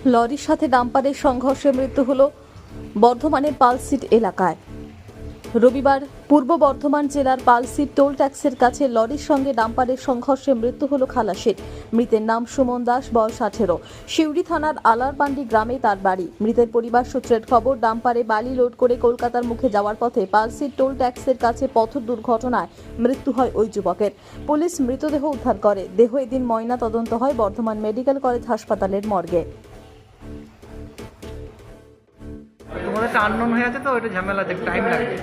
লরির সাথে ডাম্পারের সংঘর্ষে মৃত্যু হল বর্ধমানের পালসিট এলাকায়। রবিবার পূর্ব বর্ধমান জেলার পালসিট টোল ট্যাক্সের কাছে লরির সঙ্গে ডাম্পারের সংঘর্ষে মৃত্যু হল খালাসির। মৃতের নাম সুমন দাস, বয়স 18। শিউড়ি থানার আলারপান্ডি গ্রামে তার বাড়ি। মৃতের পরিবার সূত্রের খবর, ডাম্পারে বালি লোড করে কলকাতার মুখে যাওয়ার পথে পালসিট টোল ট্যাক্সের কাছে পথ দুর্ঘটনায় মৃত্যু হয় ওই যুবকের। পুলিশ মৃতদেহ উদ্ধার করে। দেহ এদিন ময়না তদন্ত হয় বর্ধমান মেডিকেল কলেজ হাসপাতালের মর্গে। তোমাদের একটা আননোন হয়ে আছে তো, ওইটা ঝামেলা আছে, টাইম লাগবে।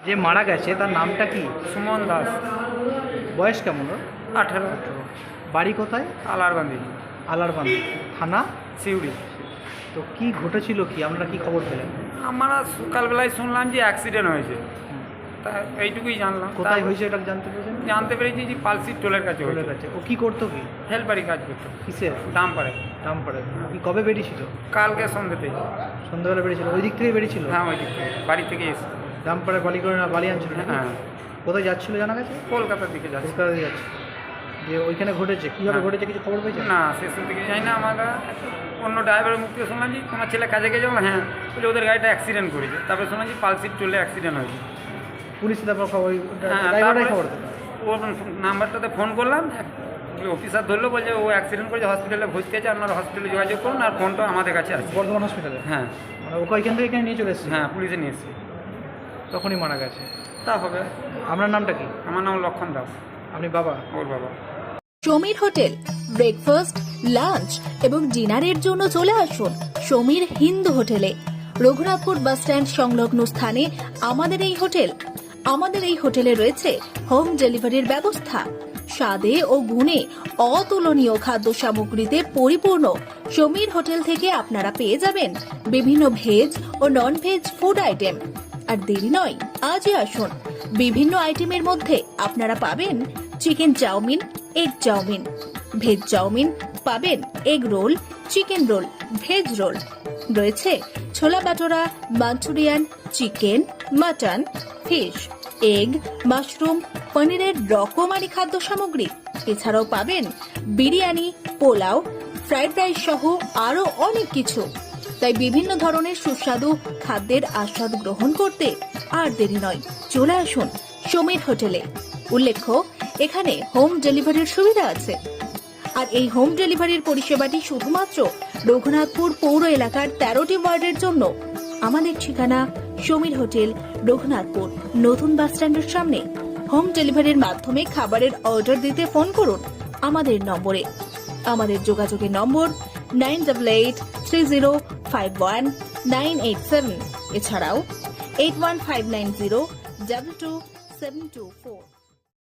যে মারা গেছে তার নামটা কি? সুমন দাস, বয়স কেমন ওর? 18। বাড়ি কোথায়? আলারবান্দি, আলারবান্দি থানা। সিউড়ি। তো কি ঘটেছিল, কি আমরা কি খবর পেলেন? আমরা সকালবেলায় শুনলাম যে অ্যাক্সিডেন্ট হয়েছে, তা এইটুকুই জানলাম। কোথায় হয়েছে এটা জানতে পেরেছেন? জানতে পেরেছি যে পালসিট টোলের কাছে টোলের হয়েছে। কাছে। ও কি করতো কি? হেল্পারি কাজ করতো, কিসের? ডাম্পারে। ডাম্পারে। কি কবে বেরিয়েছিল? কালকে সন্ধ্যেতে। সন্ধ্যাবেলা বেরিয়েছিল? ওই দিক থেকে বেরিয়েছিল? হ্যাঁ, ওই দিক থেকে, বাড়ি থেকে এসে। ডাম্পারে বালি করে না বালি আনছিল নাকি? হ্যাঁ, কোথায় যাচ্ছিল জানা গেছে? কলকাতার দিকে যাচ্ছে। কলকাতায় যাচ্ছে। যে ওইখানে ঘটেছে, কীভাবে হ্যাঁ। ঘটেছে কিছু খবর পেয়েছে? না, শেষ থেকে যাই না। আমরা অন্য ড্রাইভারের মুখ থেকে শুনলাম যে তোমার ছেলে কাজে গেছে। হ্যাঁ, বলে ওদের গাড়িটা অ্যাক্সিডেন্ট করেছে। তারপরে শুনলাম যে পালসিট টোলে অ্যাক্সিডেন্ট হয়েছে। পুলিশ তারপর ওই হ্যাঁ, ড্রাইভারটাই খবর দিল। ওর নাম্বারটাতে ফোন করলাম, অফিসার ধরলো, বলছে ও অ্যাক্সিডেন্ট করেছে, হসপিটালে ভর্তি আছে, আপনারা হসপিটালে যোগাযোগ করুন। আর ফোনটা আমাদের কাছে আছে, বর্ধমান হসপিটালে। হ্যাঁ। মানে ওকে ওইখান থেকে এখানে নিয়ে চলে এসেছে? হ্যাঁ, পুলিশে নিয়ে এসেছে। তখনই মারা গেছে। তা হবে। আপনার নামটা কি? আমার নাম লক্ষণ দাস। আপনি বাবা? ওর বাবা। সমীর হোটেল ব্রেকফাস্ট, লাঞ্চ এবং ডিনারের জন্য চলে আসুন সমীর হিন্দু হোটেলে। রঘুনাথপুর বাস স্ট্যান্ড সংলগ্ন স্থানে আমাদের এই হোটেল। আমাদের এই হোটেলে রয়েছে হোম ডেলিভারির ব্যবস্থা। স্বাদে ও গুণে অতুলনীয় খাদ্য সামগ্রীতে পরিপূর্ণ সমীর হোটেল থেকে আপনারা পেয়ে যাবেন বিভিন্ন ভেজ ও নন ভেজ ফুড আইটেম। আর দেরি নয়, আজই আসুন। বিভিন্ন আইটেমের মধ্যে আপনারা পাবেন chicken chow mein, egg chow mein, veg chow mein, পাবেন egg roll, chicken roll, veg roll, রয়েছে chola bhatura, Manchurian, chicken, mutton, fish, egg, mushroom, পনিরের রকমারি খাদ্য সামগ্রী। এছাড়াও পাবেন বিরিয়ানি, পোলাও, ফ্রাইড রাইস সহ আরো অনেক কিছু। তাই বিভিন্ন ধরনের সুস্বাদু খাদ্যের আস্বাদ গ্রহণ করতে আর দেরি নয়, চলে আসুন সমীর হোটেলে। উল্লেখ্য, এখানে হোম ডেলিভারির সুবিধা আছে। আর এই হোম ডেলিভারির পরিষেবাটি শুধুমাত্র রঘুনাথপুর পৌর এলাকার 13টি ওয়ার্ডের জন্য। আমাদের ঠিকানা সমীর হোটেল, রঘুনাথপুর নতুন বাস স্ট্যান্ডের সামনে। হোম ডেলিভারির মাধ্যমে খাবারের অর্ডার দিতে ফোন করুন আমাদের নম্বরে। আমাদের যোগাযোগের নম্বর 9883051987। এছাড়াও 815902272